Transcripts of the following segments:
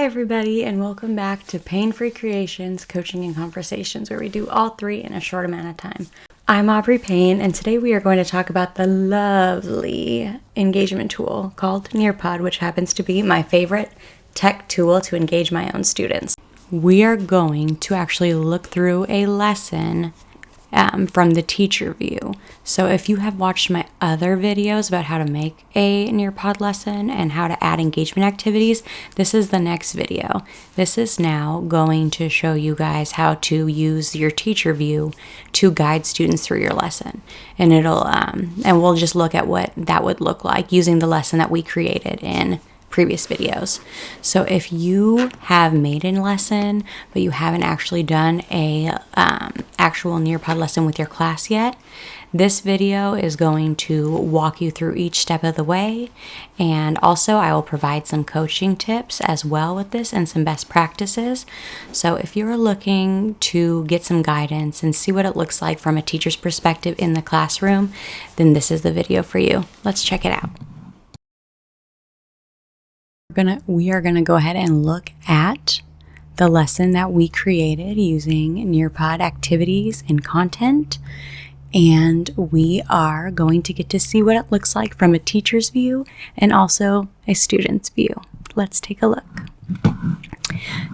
Hi everybody, and welcome back to Pain-Free Creations, Coaching and Conversations, where we do all three in a short amount of time. I'm Aubrey Payne, and today we are going to talk about the lovely engagement tool called Nearpod, which happens to be my favorite tech tool to engage my own students. We are going to actually look through a lesson from the teacher view. So if you have watched my other videos about how to make a Nearpod lesson and how to add engagement activities, this is the next video. This is now going to show you guys how to use your teacher view to guide students through your lesson. And we'll just look at what that would look like using the lesson that we created in previous videos. So if you have made a lesson but you haven't actually done a actual Nearpod lesson with your class yet, this video is going to walk you through each step of the way, and also I will provide some coaching tips as well with this and some best practices. So if you're looking to get some guidance and see what it looks like from a teacher's perspective in the classroom, then this is the video for you. Let's check it out. We are going to go ahead and look at the lesson that we created using Nearpod activities and content, and we are going to get to see what it looks like from a teacher's view and also a student's view. Let's take a look.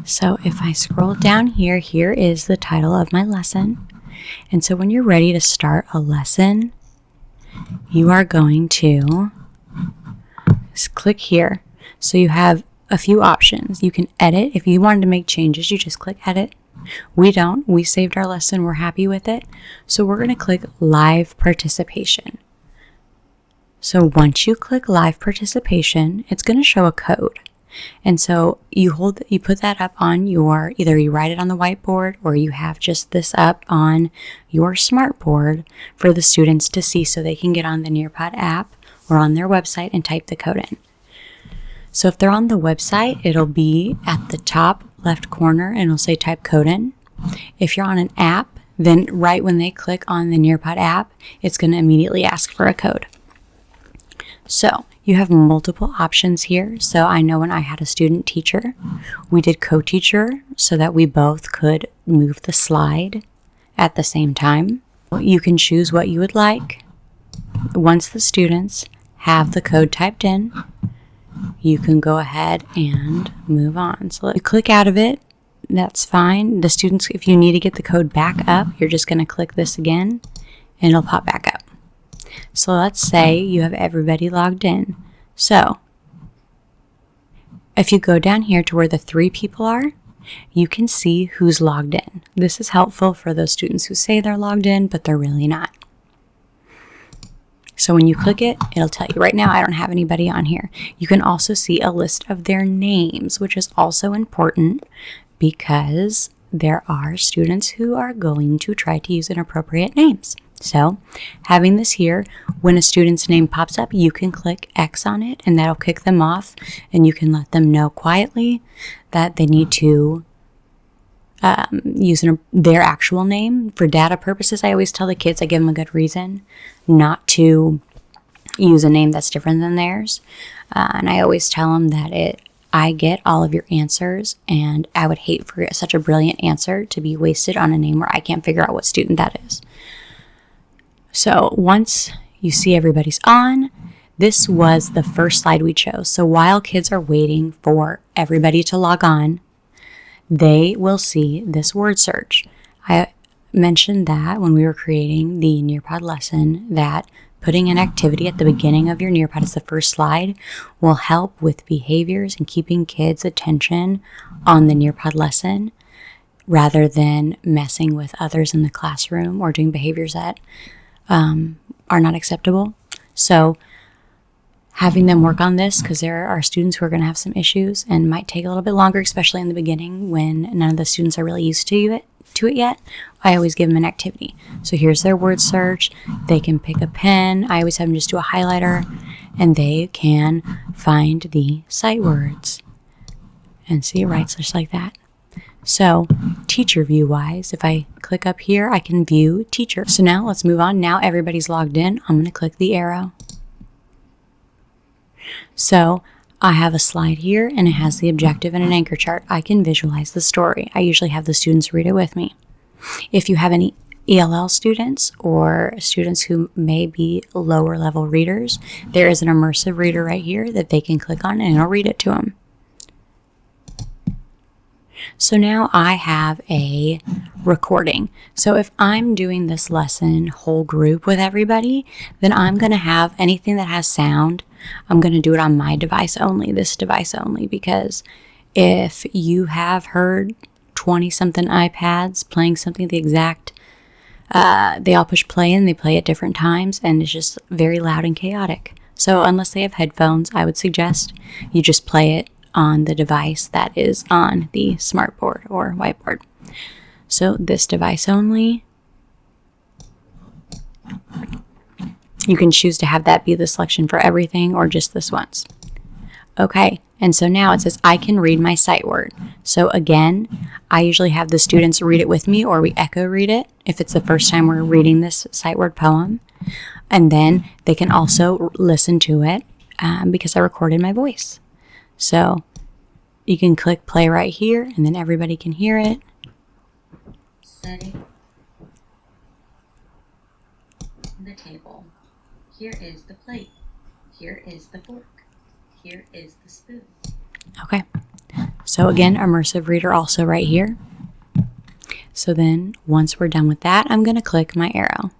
So if I scroll down here, here is the title of my lesson. And so when you're ready to start a lesson, you are going to just click here. So you have a few options. You can edit. If you wanted to make changes, you just click edit. We don't. We saved our lesson. We're happy with it. So we're going to click live participation. So once you click live participation, it's going to show a code. And so you put that up on either you write it on the whiteboard or you have just this up on your smartboard for the students to see so they can get on the Nearpod app or on their website and type the code in. So if they're on the website, it'll be at the top left corner and it'll say type code in. If you're on an app, then right when they click on the Nearpod app, it's going to immediately ask for a code. So you have multiple options here. So I know when I had a student teacher, we did co-teacher so that we both could move the slide at the same time. You can choose what you would like. Once the students have the code typed in, you can go ahead and move on. So you click out of it, that's fine. The students, if you need to get the code back up, you're just going to click this again and it'll pop back up. So let's say you have everybody logged in. So if you go down here to where the 3 people are, you can see who's logged in. This is helpful for those students who say they're logged in, but they're really not. So when you click it, it'll tell you. Right now, I don't have anybody on here. You can also see a list of their names, which is also important because there are students who are going to try to use inappropriate names. So having this here, when a student's name pops up, you can click X on it and that'll kick them off, and you can let them know quietly that they need to use their actual name for data purposes. I always tell the kids, I give them a good reason not to use a name that's different than theirs. And I always tell them that I get all of your answers, and I would hate for such a brilliant answer to be wasted on a name where I can't figure out what student that is. So once you see everybody's on, this was the first slide we chose. So while kids are waiting for everybody to log on, they will see this word search. I mentioned that when we were creating the Nearpod lesson, that putting an activity at the beginning of your Nearpod as the first slide will help with behaviors and keeping kids' attention on the Nearpod lesson rather than messing with others in the classroom or doing behaviors that are not acceptable. So having them work on this, because there are students who are going to have some issues and might take a little bit longer, especially in the beginning when none of the students are really used to it yet, I always give them an activity. So here's their word search. They can pick a pen. I always have them just do a highlighter, and they can find the sight words. And see, it writes just like that. So teacher view wise, if I click up here, I can view teacher. So now let's move on. Now everybody's logged in. I'm going to click the arrow. So I have a slide here and it has the objective and an anchor chart. I can visualize the story. I usually have the students read it with me. If you have any ELL students or students who may be lower level readers, there is an immersive reader right here that they can click on and it'll read it to them. So now I have a recording. So if I'm doing this lesson whole group with everybody, then I'm going to have anything that has sound. I'm going to do it on my device only, this device only, because if you have heard 20-something iPads playing something the exact, they all push play and they play at different times, and it's just very loud and chaotic. So unless they have headphones, I would suggest you just play it on the device that is on the smartboard or whiteboard. So this device only. You can choose to have that be the selection for everything or just this once. Okay, and so now it says I can read my sight word. So again, I usually have the students read it with me, or we echo read it if it's the first time we're reading this sight word poem. And then they can also listen to it because I recorded my voice. So you can click play right here and then everybody can hear it. Setting the table. Here is the plate. Here is the fork. Here is the spoon. Okay. So again, immersive reader also right here. So then once we're done with that, I'm going to click my arrow.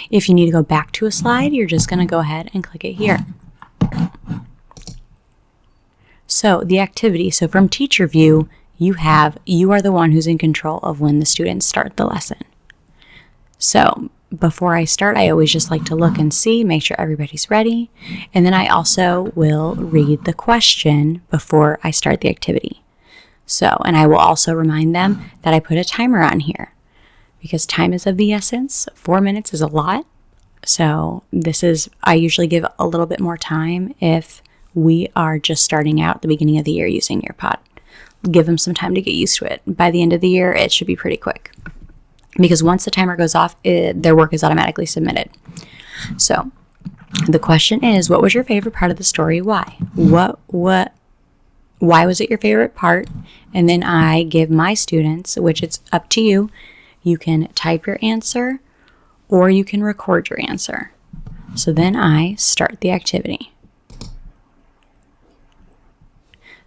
If you need to go back to a slide, you're just going to go ahead and click it here. So the activity, so from teacher view, you are the one who's in control of when the students start the lesson. So before I start, I always just like to look and see, make sure everybody's ready. And then I also will read the question before I start the activity. So, and I will also remind them that I put a timer on here because time is of the essence. 4 minutes is a lot. So I usually give a little bit more time if we are just starting out at the beginning of the year using Nearpod. Give them some time to get used to it. By the end of the year, it should be pretty quick. Because once the timer goes off, their work is automatically submitted. So the question is, what was your favorite part of the story? Why? Why was it your favorite part? And then I give my students, which it's up to you, you can type your answer or you can record your answer. So then I start the activity.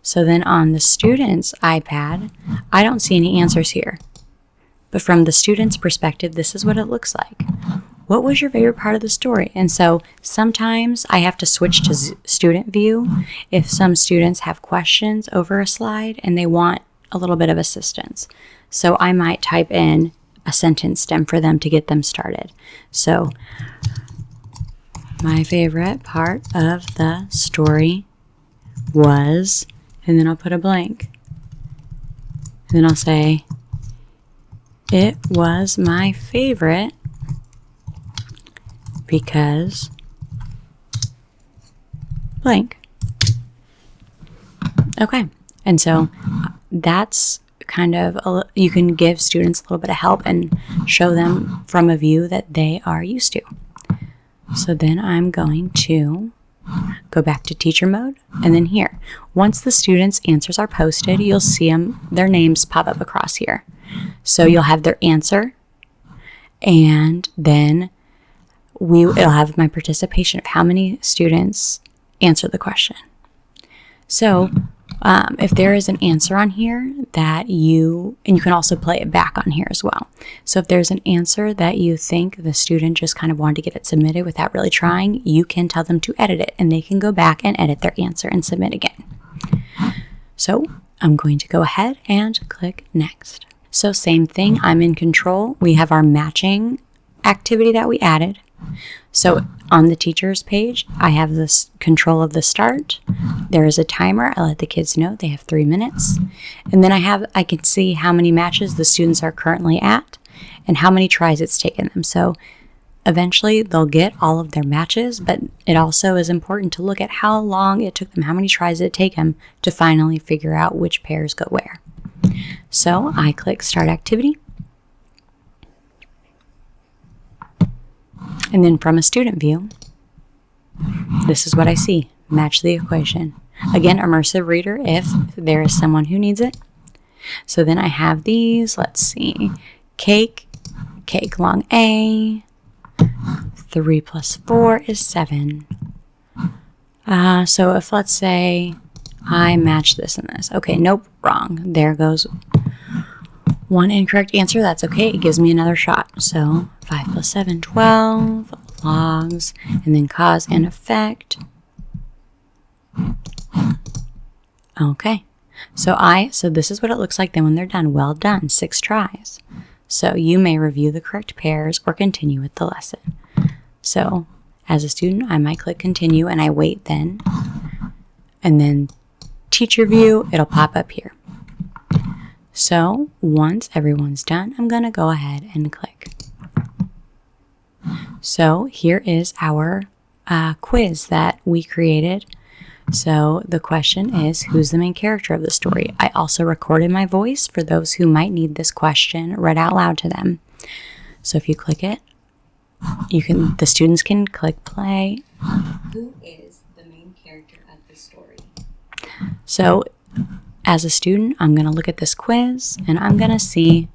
So then on the student's iPad, I don't see any answers here. But from the student's perspective, this is what it looks like. What was your favorite part of the story? And so sometimes I have to switch to student view if some students have questions over a slide and they want a little bit of assistance. So I might type in a sentence stem for them to get them started. So my favorite part of the story was, and then I'll put a blank. And then I'll say, it was my favorite because blank. Okay, and so that's kind of, you can give students a little bit of help and show them from a view that they are used to. So then I'm going to go back to teacher mode, and then here. Once the students' answers are posted, you'll see their names pop up across here. So you'll have their answer, and then it'll have my participation of how many students answer the question. So if there is an answer on here and you can also play it back on here as well. So if there's an answer that you think the student just kind of wanted to get it submitted without really trying, you can tell them to edit it, and they can go back and edit their answer and submit again. So I'm going to go ahead and click next. So same thing, I'm in control. We have our matching activity that we added. So on the teacher's page, I have this control of the start. There is a timer. I let the kids know they have 3 minutes. And then I can see how many matches the students are currently at and how many tries it's taken them. So eventually they'll get all of their matches, but it also is important to look at how long it took them, how many tries did it take them to finally figure out which pairs go where. So I click Start Activity. And then from a student view, this is what I see. match the equation. Again, immersive reader if there is someone who needs it. So then I have these, let's see, cake long A, 3 plus 4 is 7. So if, let's say, I match this and this. Okay, nope, wrong. There goes one incorrect answer. That's okay. It gives me another shot. So 5 plus 7, 12, logs, and then cause and effect. Okay. So this is what it looks like then when they're done. Well done. 6 tries. So you may review the correct pairs or continue with the lesson. So as a student, I might click continue and I wait then. And then teacher view, it'll pop up here. So once everyone's done, I'm going to go ahead and click. So here is our quiz that we created. So the question is, who's the main character of the story? I also recorded my voice for those who might need this question read out loud to them. So if you click it, the students can click play. Who is the main character of the story? So as a student, I'm going to look at this quiz and I'm going to see,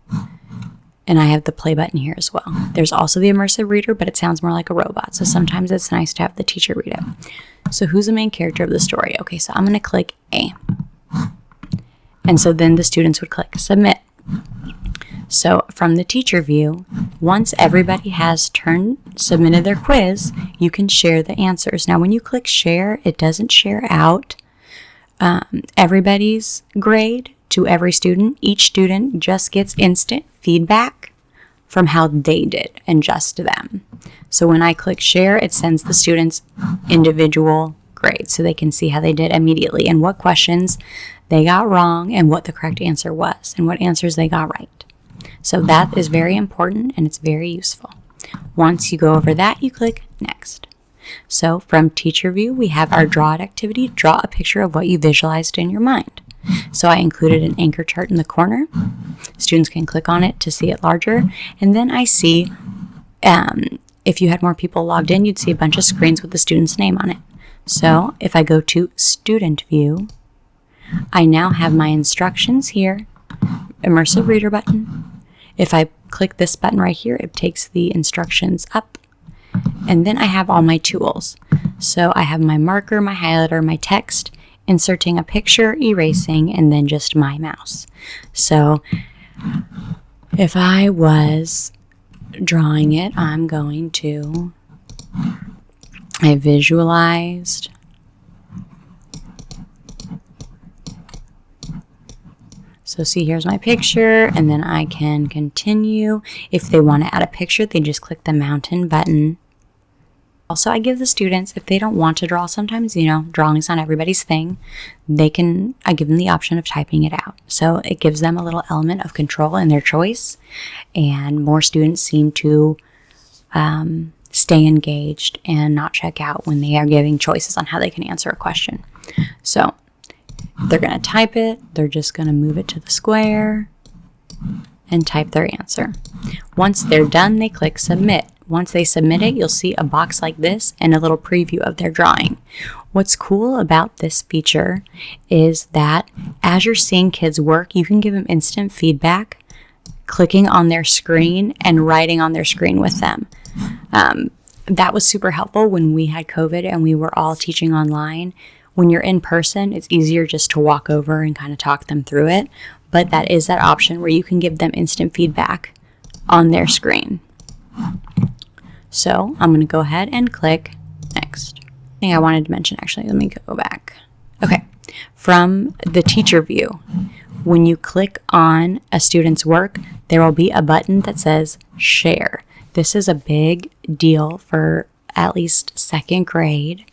and I have the play button here as well. There's also the immersive reader, but it sounds more like a robot. So sometimes it's nice to have the teacher read it. So who's the main character of the story? Okay, so I'm going to click A. And so then the students would click submit. So from the teacher view, once everybody has submitted their quiz, you can share the answers. Now when you click share, it doesn't share out everybody's grade to every student. Each student just gets instant feedback from how they did and just them. So when I click share, it sends the students individual grades so they can see how they did immediately and what questions they got wrong and what the correct answer was and what answers they got right. So that is very important and it's very useful. Once you go over that, you click next. So from teacher view, we have our draw it activity. Draw a picture of what you visualized in your mind. So I included an anchor chart in the corner. Students can click on it to see it larger. And then I see, if you had more people logged in, you'd see a bunch of screens with the student's name on it. So if I go to student view, I now have my instructions here, immersive reader button. If I click this button right here, it takes the instructions up. And then I have all my tools. So I have my marker, my highlighter, my text, inserting a picture, erasing, and then just my mouse. So if I was drawing it, I'm going to, I visualized, so see, here's my picture, and then I can continue. If they want to add a picture, they just click the mountain button. Also, I give the students, if they don't want to draw, sometimes, drawing's not everybody's thing, I give them the option of typing it out. So it gives them a little element of control in their choice, and more students seem to stay engaged and not check out when they are giving choices on how they can answer a question. So they're going to type it, they're just going to move it to the square and type their answer. Once they're done, they click submit. Once they submit it, you'll see a box like this and a little preview of their drawing. What's cool about this feature is that as you're seeing kids work, you can give them instant feedback, clicking on their screen and writing on their screen with them. That was super helpful when we had COVID and we were all teaching online. When you're in person, it's easier just to walk over and kind of talk them through it. But that is that option where you can give them instant feedback on their screen. So I'm going to go ahead and click next. Thing I wanted to mention, actually, let me go back. Okay, from the teacher view, when you click on a student's work, there will be a button that says share. This is a big deal for at least second grade.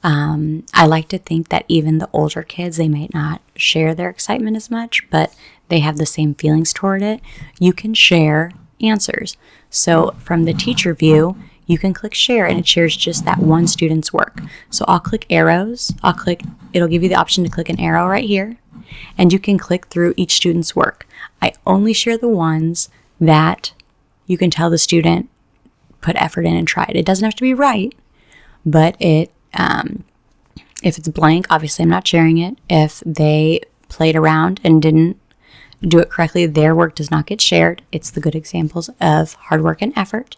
I like to think that even the older kids, they might not share their excitement as much, but they have the same feelings toward it. You can share answers. So from the teacher view, you can click share and it shares just that one student's work. So I'll click arrows. It'll give you the option to click an arrow right here, and you can click through each student's work. I only share the ones that you can tell the student put effort in and tried. It doesn't have to be right, but If it's blank, obviously I'm not sharing it. If they played around and didn't do it correctly, their work does not get shared. It's the good examples of hard work and effort.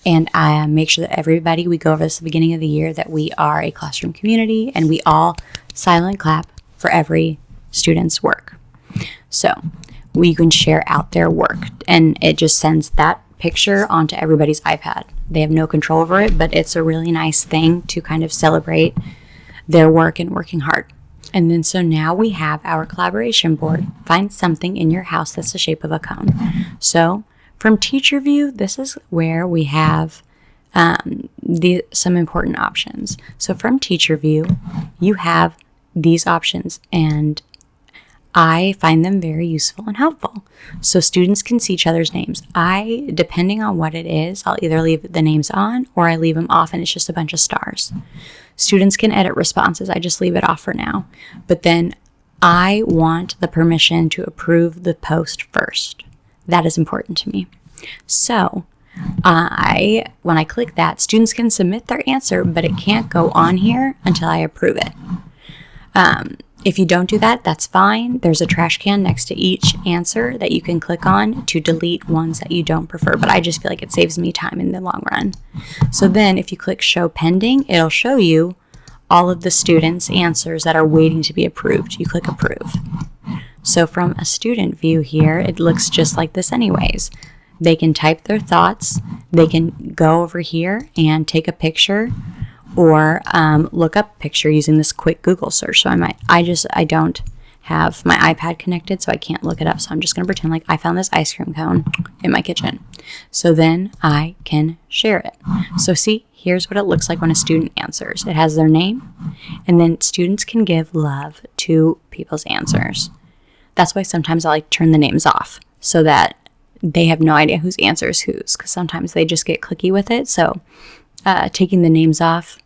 And I make sure that everybody, we go over this at the beginning of the year, that we are a classroom community and we all silent clap for every student's work. So we can share out their work, and it just sends that picture onto everybody's iPad. They have no control over it, but it's a really nice thing to kind of celebrate their work and working hard. And then so now we have our collaboration board. Find something in your house that's the shape of a cone. So from teacher view, this is where we have some important options. So from teacher view, you have these options, and I find them very useful and helpful. So students can see each other's names. Depending on what it is, I'll either leave the names on or I leave them off and it's just a bunch of stars. Students can edit responses. I just leave it off for now. But then I want the permission to approve the post first. That is important to me. So when I click that, students can submit their answer, but it can't go on here until I approve it. If you don't do that, that's fine. There's a trash can next to each answer that you can click on to delete ones that you don't prefer, but I just feel like it saves me time in the long run. So then if you click show pending, it'll show you all of the students' answers that are waiting to be approved. You click approve. So from a student view here, it looks just like this anyways. They can type their thoughts. They can go over here and take a picture or look up a picture using this quick Google search. So I don't have my iPad connected, so I can't look it up. So I'm just going to pretend like I found this ice cream cone in my kitchen. So then I can share it. So see, here's what it looks like when a student answers. It has their name, and then students can give love to people's answers. That's why sometimes I like to turn the names off so that they have no idea whose answer is whose, because sometimes they just get clicky with it. So taking the names off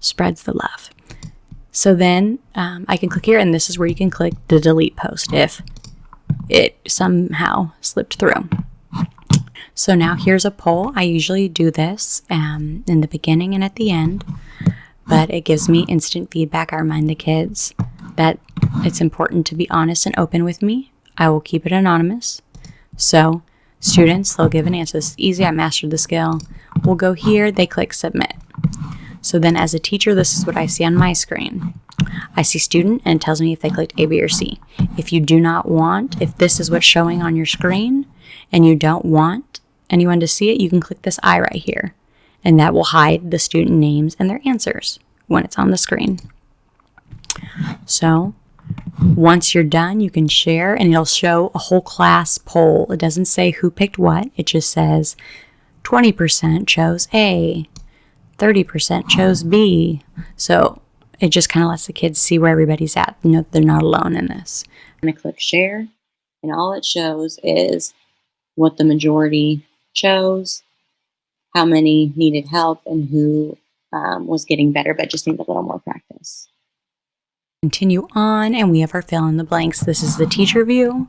spreads the love. So then I can click here, and this is where you can click the delete post if it somehow slipped through. So now here's a poll. I usually do this in the beginning and at the end, but it gives me instant feedback. I remind the kids that it's important to be honest and open with me. I will keep it anonymous. So students, they'll give an answer. This is easy. I mastered the skill. We'll go here. They click submit. So then as a teacher, this is what I see on my screen. I see student, and it tells me if they clicked A, B, or C. If you do not want, if this is what's showing on your screen and you don't want anyone to see it, you can click this I right here, and that will hide the student names and their answers when it's on the screen. So once you're done, you can share, and it'll show a whole class poll. It doesn't say who picked what. It just says 20% chose A, 30% chose B. So it just kind of lets the kids see where everybody's at. You know, they're not alone in this. I'm going to click share, and all it shows is what the majority chose, how many needed help, and who was getting better but just needed a little more practice. Continue on, and we have our fill in the blanks. This is the teacher view.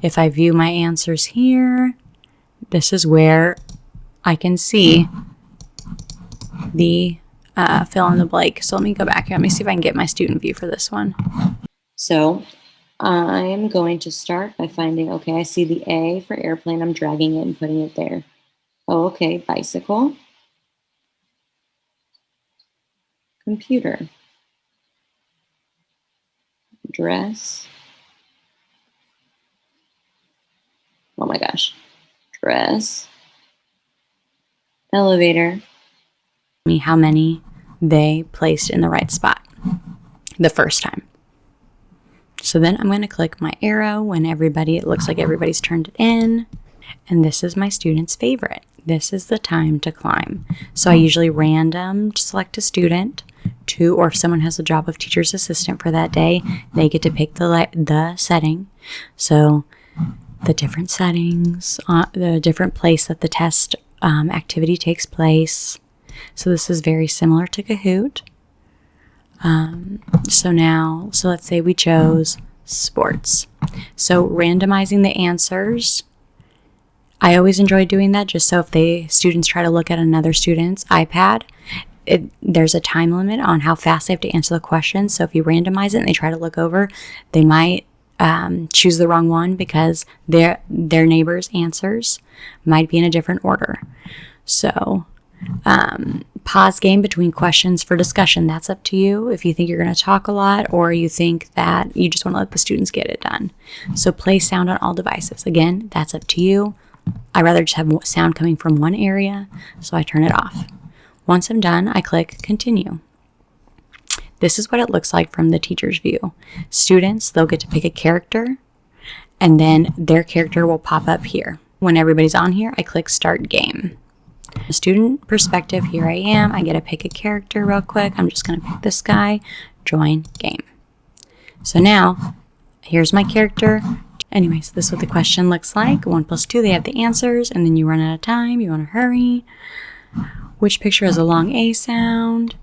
If I view my answers here, this is where I can see the fill in the blank. So let me go back here. Let me see if I can get my student view for this one. So I am going to start by finding, okay, I see the A for airplane. I'm dragging it and putting it there. Oh, okay, bicycle. Computer. Dress. Oh my gosh. Dress. Elevator. Me how many they placed in the right spot the first time. So then I'm going to click my arrow when it looks like everybody's turned it in. And this is my student's favorite. This is the time to climb. So I usually random select a student or if someone has the job of teacher's assistant for that day, they get to pick the setting. So the different settings, the different place that the test activity takes place. So this is very similar to Kahoot. So let's say we chose sports. So randomizing the answers, I always enjoy doing that just so if students try to look at another student's iPad, there's a time limit on how fast they have to answer the question. So if you randomize it and they try to look over, they might choose the wrong one because their neighbor's answers might be in a different order. So pause game between questions for discussion. That's up to you if you think you're going to talk a lot or you think that you just want to let the students get it done. So play sound on all devices. Again, that's up to you. I'd rather just have sound coming from one area, so I turn it off. Once I'm done, I click continue. This is what it looks like from the teacher's view. Students, they'll get to pick a character, and then their character will pop up here. When everybody's on here, I click start game. Student perspective, here I am. I get to pick a character real quick. I'm just going to pick this guy, join game. So now, here's my character. Anyways, this is what the question looks like. 1 plus 2, they have the answers, and then you run out of time. You want to hurry. Which picture has a long A sound?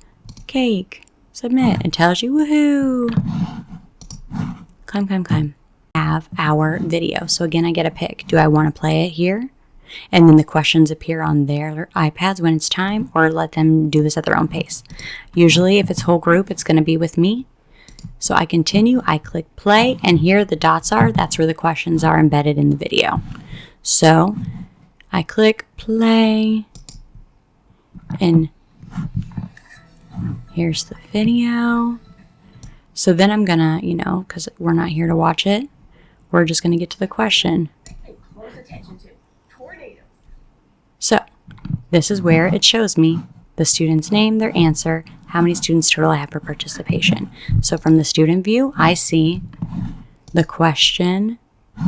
Cake. Submit. It tells you, woohoo. Climb. Have our video. So again, I get a pick. Do I want to play it here? And then the questions appear on their iPads when it's time, or let them do this at their own pace. Usually, if it's whole group, it's going to be with me. So I continue, I click play, and here the dots are. That's where the questions are embedded in the video. So I click play, and here's the video. So then I'm gonna, because we're not here to watch it, we're just gonna get to the question. Close attention to tornadoes. So this is where it shows me the student's name, their answer, how many students total I have per participation. So from the student view, I see the question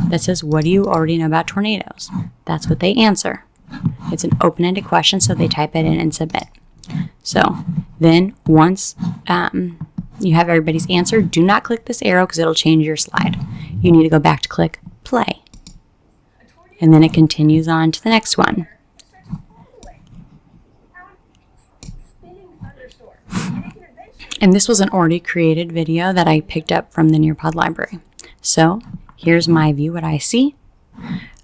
that says, what do you already know about tornadoes? That's what they answer. It's an open-ended question, so they type it in and submit. So then once you have everybody's answer, do not click this arrow because it'll change your slide. You need to go back to click play. And then it continues on to the next one. And this was an already created video that I picked up from the Nearpod library. So here's my view, what I see.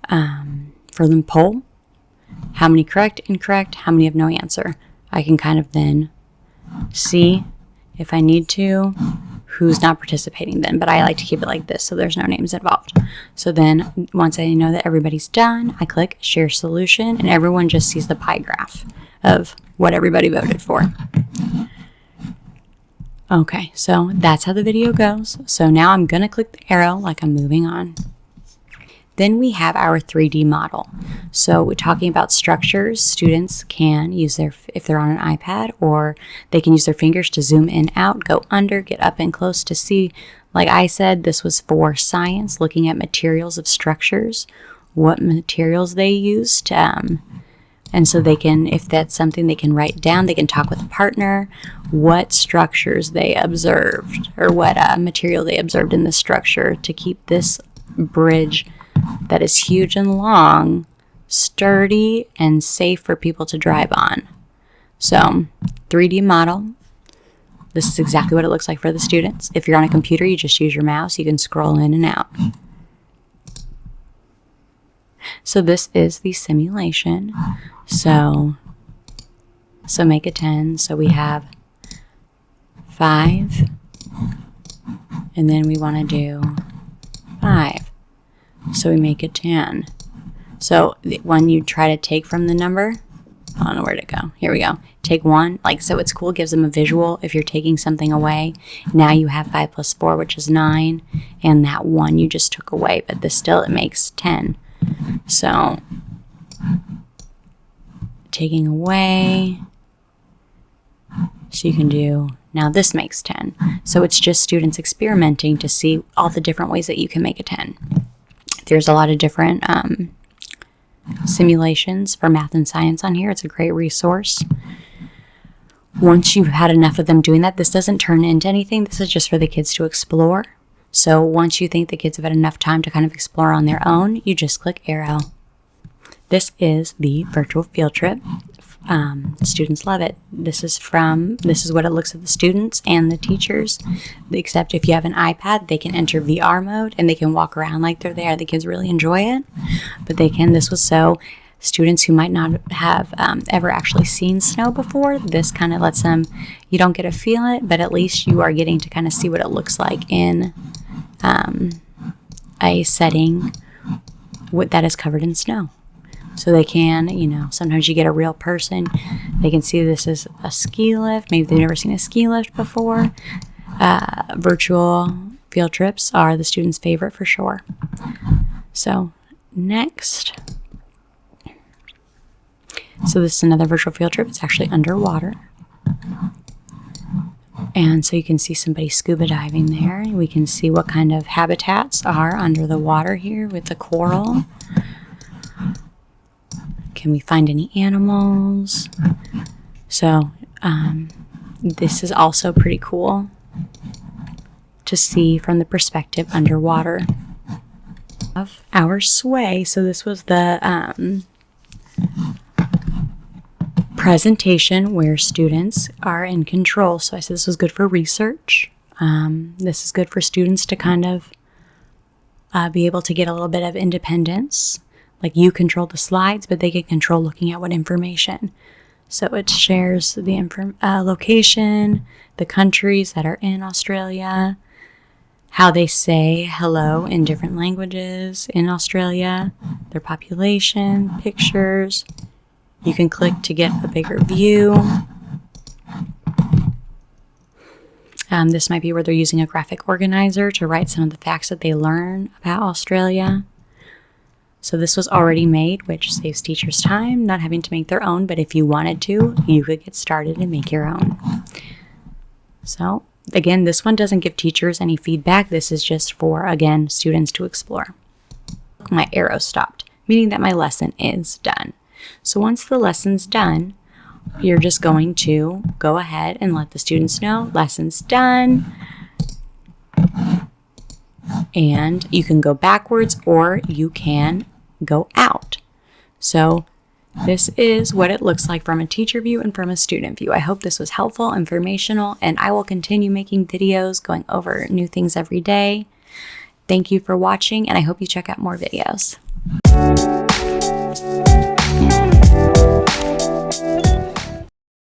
For the poll, how many correct, incorrect, how many have no answer. I can kind of then see, if I need to, who's not participating then. But I like to keep it like this so there's no names involved. So then once I know that everybody's done, I click share solution and everyone just sees the pie graph of what everybody voted for. Okay, so that's how the video goes. So now I'm going to click the arrow like I'm moving on. Then we have our 3D model. So we're talking about structures. Students can use if they're on an iPad, or they can use their fingers to zoom in, out, go under, get up and close to see. Like I said, this was for science, looking at materials of structures, what materials they used. And so they can, if that's something they can write down, they can talk with a partner, what structures they observed, or what material they observed in the structure to keep this bridge that is huge and long, sturdy, and safe for people to drive on. So 3D model. This is exactly what it looks like for the students. If you're on a computer, you just use your mouse. You can scroll in and out. So this is the simulation. So make a 10. So we have 5. And then we want to do 5. So we make it 10. So when you try to take from the number, I don't know where to go. Here we go. Take 1. So it's cool. It gives them a visual. If you're taking something away, now you have 5 plus 4, which is 9. And that 1 you just took away. But this still, it makes 10. So taking away. So you can do, now this makes 10. So it's just students experimenting to see all the different ways that you can make a 10. There's a lot of different simulations for math and science on here. It's a great resource. Once you've had enough of them doing that, this doesn't turn into anything. This is just for the kids to explore. So once you think the kids have had enough time to kind of explore on their own, you just click arrow. This is the virtual field trip. Students love it. This is what it looks at the students and the teachers. Except if you have an iPad, they can enter VR mode and they can walk around like they're there. The kids really enjoy it. But this was so students who might not have ever actually seen snow before, this kind of lets them, you don't get to feel it, but at least you are getting to kind of see what it looks like in a setting that is covered in snow. So they can, sometimes you get a real person, they can see this is a ski lift. Maybe they've never seen a ski lift before. Virtual field trips are the students' favorite for sure. So next, so this is another virtual field trip. It's actually underwater. And so you can see somebody scuba diving there. We can see what kind of habitats are under the water here with the coral. Can we find any animals? So this is also pretty cool to see from the perspective underwater of our sway. So this was the presentation where students are in control. So I said this was good for research. This is good for students to kind of be able to get a little bit of independence. Like you control the slides, but they can control looking at what information. So it shares the location, the countries that are in Australia, how they say hello in different languages in Australia, their population, pictures. You can click to get a bigger view. This might be where they're using a graphic organizer to write some of the facts that they learn about Australia. So this was already made, which saves teachers time, not having to make their own, but if you wanted to, you could get started and make your own. So again, this one doesn't give teachers any feedback. This is just for, again, students to explore. My arrow stopped, meaning that my lesson is done. So once the lesson's done, you're just going to go ahead and let the students know lesson's done. And you can go backwards or you can go out. So this is what it looks like from a teacher view and from a student view. I hope this was helpful, informational, and I will continue making videos going over new things every day. Thank you for watching, and I hope you check out more videos.